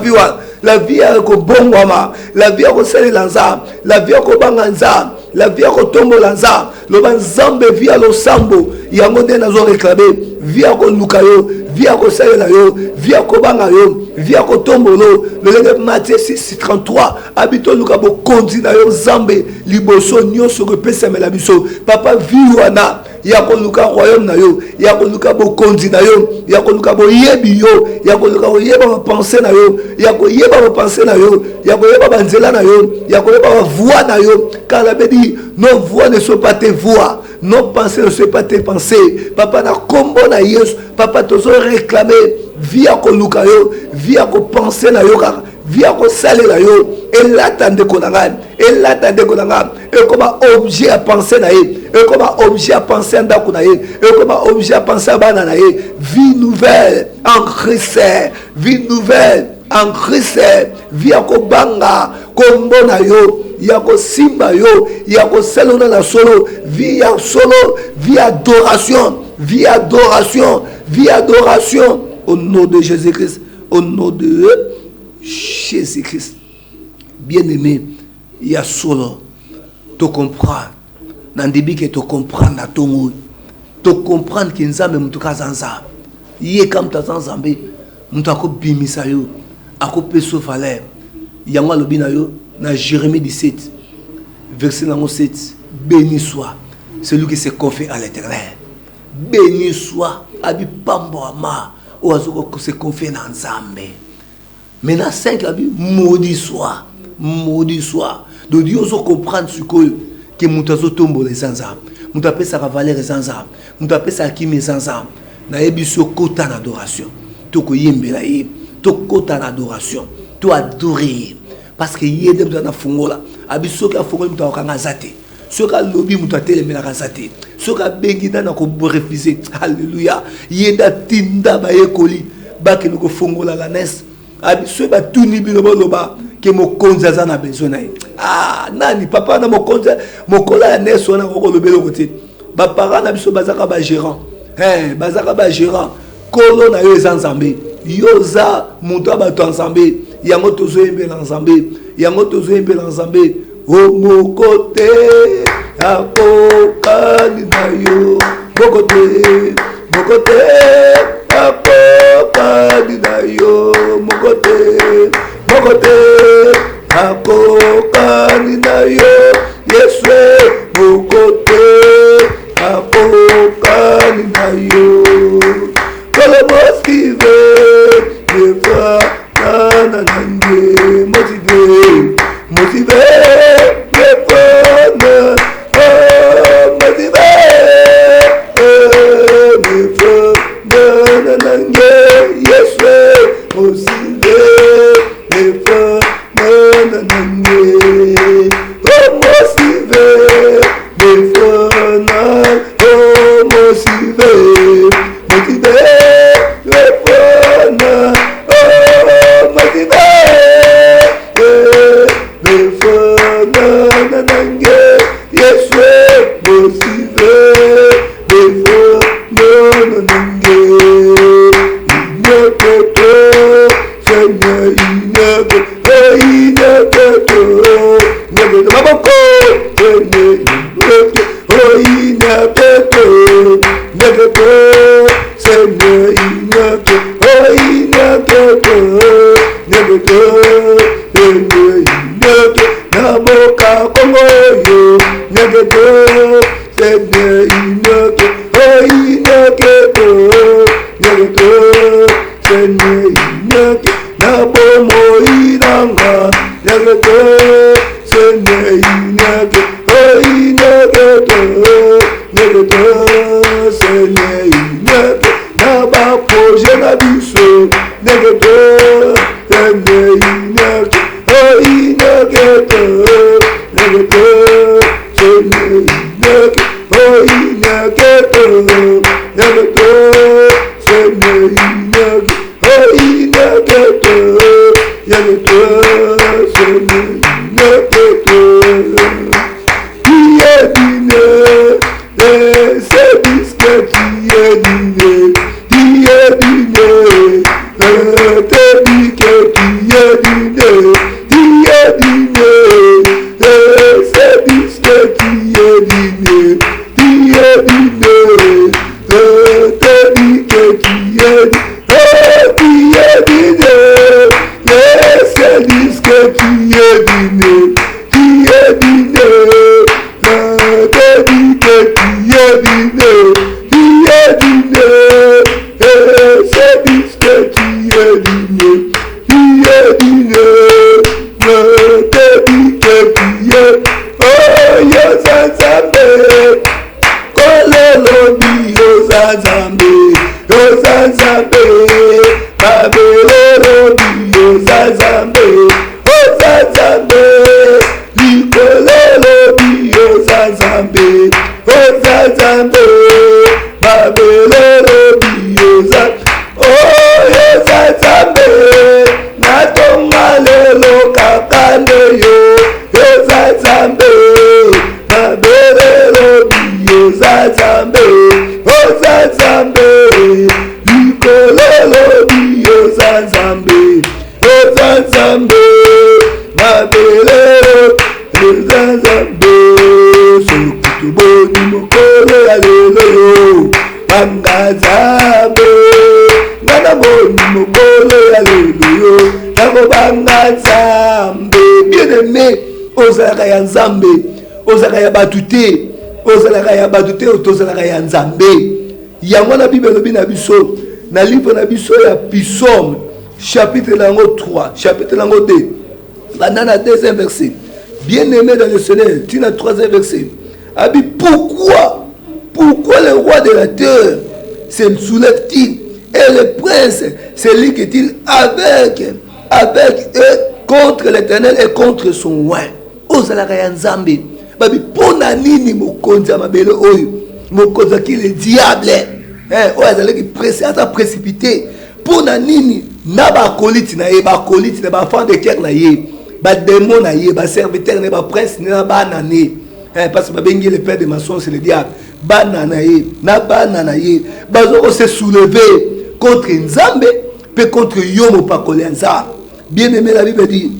C: vie à ko bongo ama la vie à ko sele lanza la vie à ko banganza la vie à ko tombo lanza lo banzambe vie à lo sambo yango de nazo réclamer vie à ko lukayo vie à ko sele la yo vie à ko banga yo vie à ko tombolo le Matthieu 6:33 habito luka bo kondi na yo zambe liboso nyonso ko pesa mela biso papa vie wana ya ko luka royaume na yo ya ko luka bo kondi na yo ya ko luka bo yebi yo ya ko luka bo yeba ba penser na yo ya ko yeba ba penser na yo ya ko yeba ba nzela na yo ya ko yeba ba voix na yo car la Bible dit nos voix ne sont pas tes voix nos pensées ne sont pas tes pensées papa na kombo na Yesu papa tozo réclamer vie à ko luka yo vie à ko penser na yo car vie à ko sale na yo et l'attendre ko nanga et comme objet à penser na ye et comme objet à penser ndako na ye et comme objet à penser bana na ye vie nouvelle en Christ vie nouvelle en Christ vie à ko banga kombo na yo ya ko simba yo ya ko selona na solo vie à solo vie adoration vie adoration vie adoration au nom de Jésus-Christ au nom de Jésus-Christ bien-aimé il y a solo te comprendre dans début que te comprendre na tongo te comprendre que nzambe mutu kazanza yé comme ta nzambe mutu akobimisa yo akopeso valeur yango alobi na yo na Jérémie 17 verset 7 béni soit celui qui se confie à l'Éternel béni soit abi pambo ama ou azoko se confie na nzambe. Maintenant 5 la Bible maudit soit donc Dieu oso comprendre ce que mutazo tombo les zanza mutape sa valeur les zanza mutape sa kimi zanza na ebiso kota na adoration to ko yembela ye to kota na adoration to adorer parce que yede mutana fungola abiso ka fungola mutaka zate soka lobi mutatele mela zate soka bengi na ko refuser alléluia yeda tinda ba yekoli ba ke ko fungola la nes abiso ba tuni biloba loba que mo konza za na besoin na nani papa na mo konza mo kola ya nes wana ko lobelo côté ba parents na biso bazaka ba gérant bazaka ba gérant kolo na yo ezanzambe yoza muto ba to ensemble yango tozo yembela ensemble yango tozo yembela ensemble o mo côté akokani na yo mokote akokani na yo mokote akokani na yo Yesu mokote akokani na yo kole motive defa na nange motive defa na nange Yesu motive defa na nange motive defa na motive Seigneur, Bien-aimé, ozalaka ya nzambe, ozalaka ya batute, ozalaka ya batute, ozalaka ya nzambe. Yango na Bible lobi na biso, na livre na biso ya Psaume, chapitre lango 3, chapitre lango 2, banana 2e verset. Bien-aimé dans le Seigneur, tu as 3e verset. Abi, pourquoi le roi de la terre se soulève-t-il et le prince se ligue-t-il avec eux contre l'Éternel et contre son roi? Ozalaka ya nzambe. Babi, pona nini mokonzi ya mabele oyo, mokonzi ki le diable, oyo azalaki précipité. Pona nini na bakoliti na ye, bakoliti na bafan de cœur na ye, ba démon na ye, ba serviteur na ba prince na banane. Parce que babengi le père de maçon c'est le diable. Bananaye, na bananaye, bazoko se soulever contre Nzambe, puis contre Yomo Pakolenza. Bien-aimé, la Bible dit,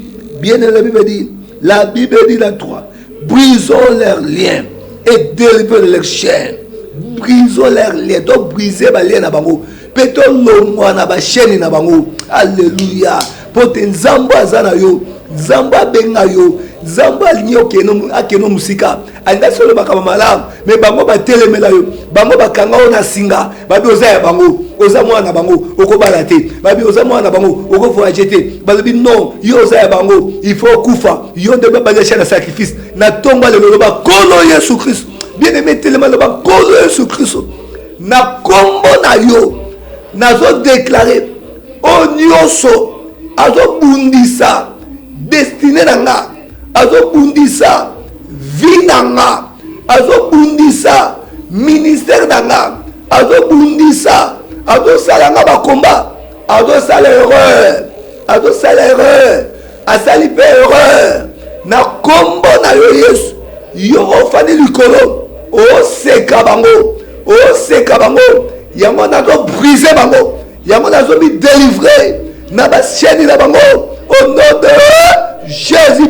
C: la Bible dit la 3, brisons leurs liens et délivrons leurs chaînes. Brisons leurs liens, donc briser les liens na bango. Peut-on l'omwa na ba chaîne na bango. Alléluia. Pour te Nzambo azana yo, Nzambo benga yo. Zamba linyo akeno musika anga solo bakama malamu me bango batelemela yo bango bakanga ona singa babi oza ya bango oza mwana bango okobala te babi oza mwana bango okovoyager te babi non yo oza ya bango il faut kufa yo nde babaja na sacrifice na tomba le loba kono Yesu Christ bien aimé tellement loba kono Yesu Christ na kombo na yo nazo déclarer onyoso azo bundisa destiné nanga azo bundisa vie nanga azo bundisa ministère nanga azo bundisa azo salanga ba combat azo sala erreur asali pe erreur na kombo na yo Yesu yo ofani likolo o seka bango yango nazo briser bango yango nazo bi délivrer na ba chaîne na bango au nom de Jésus,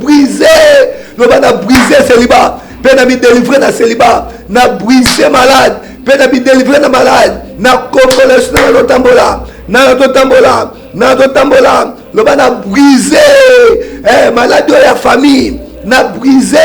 C: briser, nous allons briser célibat, puis nous allons délivrer dans célibat, nous allons briser malade, puis nous allons délivrer dans malade, nous allons compoler dans notre tambola, nous allons briser malade de la famille, nous allons briser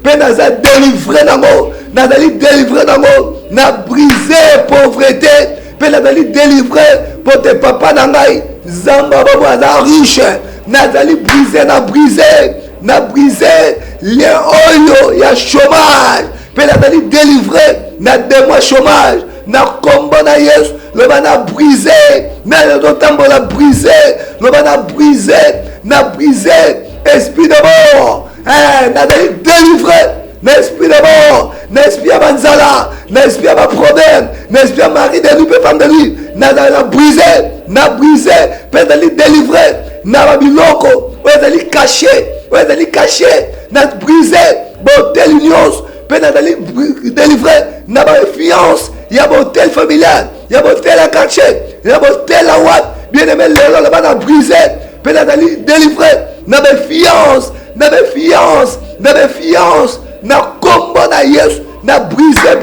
C: pe naza délivré nango nazali délivré nango na briser pauvreté pe nazali délivré pour te papa na ngai zamba babo aza riche nazali briser na briser lien oyo ya chômage pe nazali délivré na 2 mois chômage na kombo na Yesu loba na briser na lotambola briser loba na briser esprit de mort nazali délivré na esprit de mort na esprit ya banzala na esprit ya problème na esprit ya mari de lui pe femme de lui nazali na briser pe nazali délivré na babiloko oyo ezali caché na briser botel nyonso pe nazali délivré na bafiance ya botel familial ya botel ya quartier ya botel ya wat bien aimé lelo loba na briser pe nazali délivré na bafiance na kombo na Yesu na briser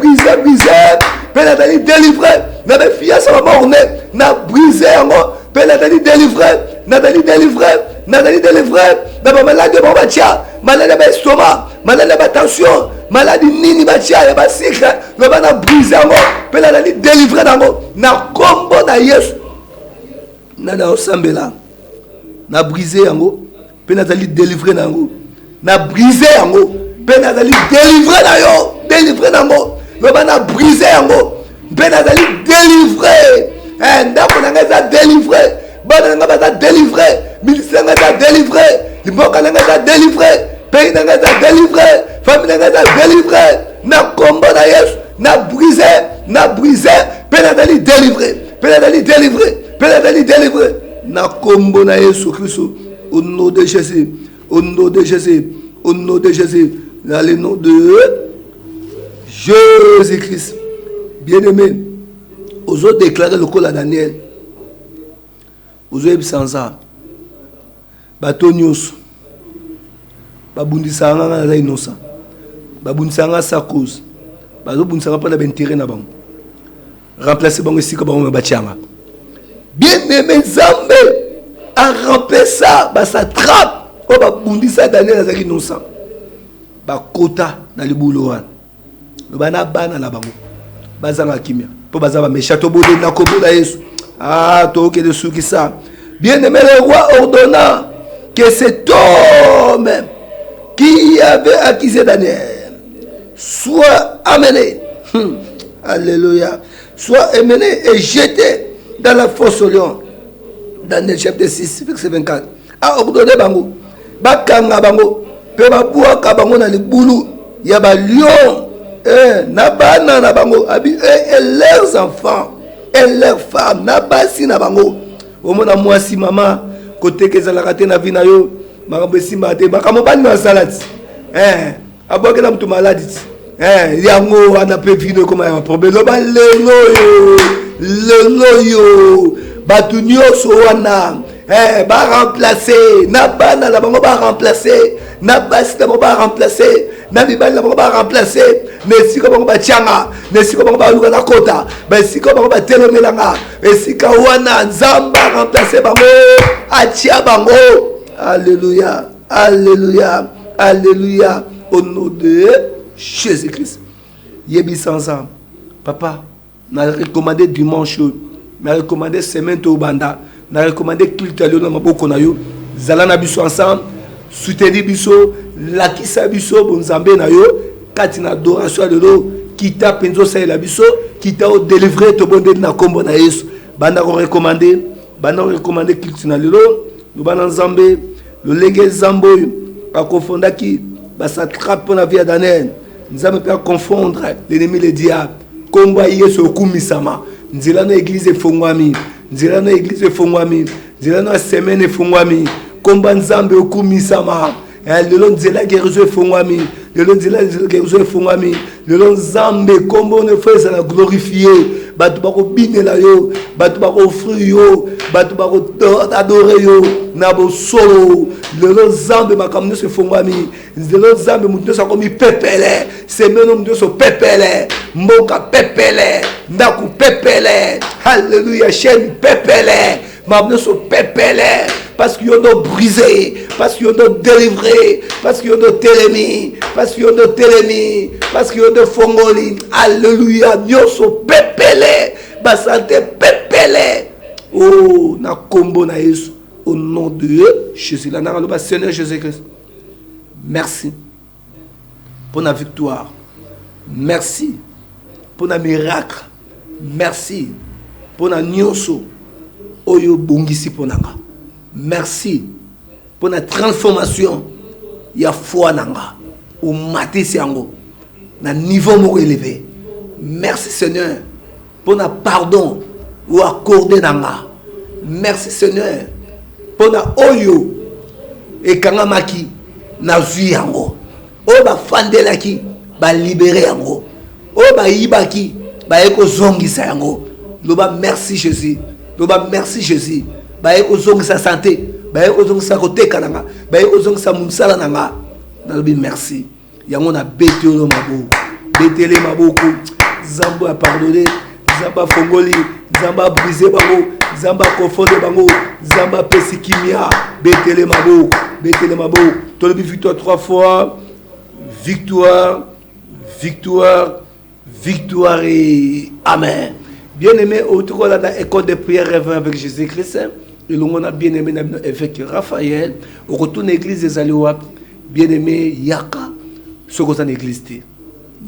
C: pe nazali délivré na bafiance ya morne na briser yango pe nazali délivré na bamaladi ya batia maladi ya baestomac maladi ya batension maladi nini batia ya basikre loba na briser yango pe nazali délivré nango na kombo na Yesu nana osambela na briser yango pe nazali délivré nango na briser yango pe nazali délivré nango loba na briser yango pe nazali délivré ndako na ngai eza délivré bana na ngai baza délivré ministère na ngai eza délivré limboka na ngai eza délivré pays na ngai eza délivré famille na ngai eza délivré na kombo na Yesu na briser pe nazali délivré na kombo na Yesu Christo au nom de Jésus dans le nom de Jésus-Christ. Bien-aimé, aux autres déclaré le col à Daniel. Aux autres sans Batonius. Babundisanga na innocent. Babundisanga sa cause. Babundisanga pas d'intérêt na bango. Remplacer bango ici comme bango batianga. Bien-aimé Zambé a remplacé ça, sa trappe. Oh babundisa Daniel azaki innocent. Bakota na libulo wana. Bana bana na bango. Bazanga kimia. Po bazaba méchato bodé na kobola Yesu. Ah, toke de souki ça. Bien-aimé le roi ordonna que cet homme qui avait accusé Daniel soit amené. Alléluia. Soit amené et jeté dans la fosse au lion. Daniel chapitre 6 verset 24. A ordonné bango. Bakanga bango. Pe babuaka bango na libulu ya ba lion. Na bana na bango abi et leurs enfants et leurs femmes na basi na bango omona mwasi mama côté kezala te na vie na yo makambo esimba te makambo bani na salati aboke na mtu maladi yango ana pe vino koma ya problème lo ba lelo yo batu nyonso wana ba remplacer na bana la bango ba remplacer na basi na bango ba remplacer na bibali na bango ba remplacer nesika bango batianga nesika bango baluka na kota besika bango batelomelanga esika wana nzamba remplacer bango atia bango. Alléluia, alléluia, alléluia, au nom de Jésus-Christ. Yebi sansa papa na recommandé dimanche na recommandé semaine to banda na recommandé culte na maboko na yo zala na biso ensemble soutenir biso lakisa biso bonzambe na yo kati na adoration de lo kita penzo sa la biso kita o délivrer to bonde na kombo na Yesu banda ko recommander culte na lelo no bana nzambe le lenge zambo akofondaki basa trappe na vie ya Daniel nzambe peut confondre l'ennemi le diable komba Yesu okumisama nzela na église efongwami nzela na église efongwami nzela na semaine efongwami komba nzambe okumisama lelo nzela guérison efongwami lelo nzela guérison efongwami lelo nzambe kombo ne feza na glorifier batu bako binela yo batu bako offrir yo batu bako adorer yo na bo solo lelo nzambe makambo se efongwami lelo nzambe mutu so komi pepele semeno mutu so pepele mboka pepele ndaku pepele haleluya chaîne pepele mabno so pepele parce qu'ils ont brisé, parce qu'ils ont délivré, parce qu'ils ont télémi, parce qu'ils ont télémi, parce qu'ils ont fongoli. Alléluia, nyoso pepele, basante pepele. Oh, na combo na Yesu, au nom de Jésus. La nana Seigneur Jésus-Christ. Merci pour la victoire. Merci pour le miracle. Merci pour la nyonso. Oyo bongisi ponanga. Merci pour la transformation. Ya foi nanga. Au matisi yango. Na niveau mo élevé. Merci Seigneur pour le pardon ou accordé nanga. Merci Seigneur pour la oyo et kangamaki na vie yango. O ba fandelaki ba libérer yango. O ba yibaki ba eko zongisa yango. Loba merci Jésus. Loba merci Jésus. Ba eko zongisa santé. Ba eko zongisa kote kananga. Ba eko zongisa musala nanga. Nalobi merci. Yango na betelo maboko. Betele maboko. Zambo a pardonné. Zamba fongoli. Zamba brisé bango. Zamba confondé bango. Zamba pesikimia. Betele maboko. Betele maboko. Tolobi victoire 3 fois. Victoire. Victoire. Victoire et Amen. Bien-aimé, autour de l'école de prière Réveil avec Jésus-Christ, et l'on a bien-aimé avec Raphaël, au retour de l'église des Aléouap, bien-aimé Yaka, ce qu'on a l'église,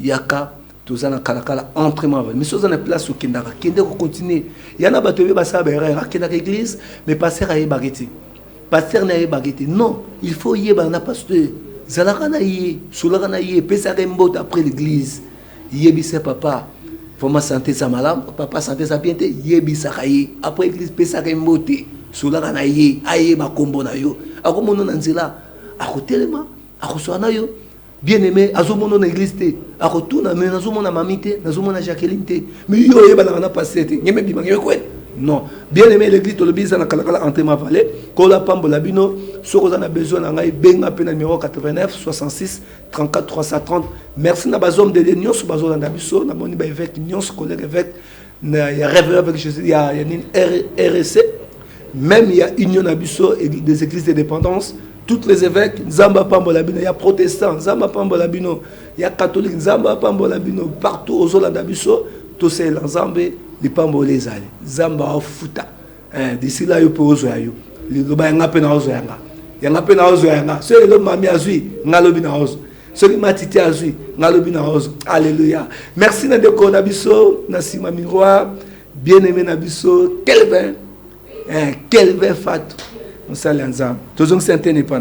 C: Yaka, tout ça, Kalakala, entraînement. Mais ce qu'on a place au Kendara, Kendara continue. Il y en a battu, Bassa, Kendara église, mais passer à Ebariti. Passer à Ebariti. Non, il faut y aller, pasteur. Zalakana yé, Soulakana yé, Pesarembo après l'église. Yébissé papa, vraiment santé sa malade, papa santé sa bien, yébissé après l'église Pesarembo, Soulakana yé, aïe ma combo na yo. Ako mono nanzela, ako telema, ako soana yo. Bien aimé, azo mono na église te, ako tout na mais nazo mona mamite, nazo mona Jacqueline te. Mais yo yeba na passé te, yeme bima yo kwen. Non, bien aimé l'église to le bisa na kalakala entre ma vallée, kola pambo labino, soko za na besoin na ngai benga pe na numéro 89 66 34 330. Merci na bazom de l'union sur bazom na biso, na moni ba évêque union sur collègue évêque, na ya rêve avec Jésus, il y a une RSC, même il y a union na biso des églises de dépendance, toutes les évêques, Zamba pambo labino, il y a protestants, Zamba pambo labino, il y a catholiques, Zamba pambo labino, partout aux zones na biso, tout c'est l'ensemble. Les pambolés allez zamba futa d'ici là yo peut ozoya yo le ba nga pe na ozoya nga ya nga pe na ozoya nga so le mami azui nga lobi na ozo so ki matiti azui nga lobi na ozo. Alléluia. Merci na de konabiso na sima miroir bien-aimé na biso Kelvin Fatou on s'alliance ensemble toujours saint n'est pas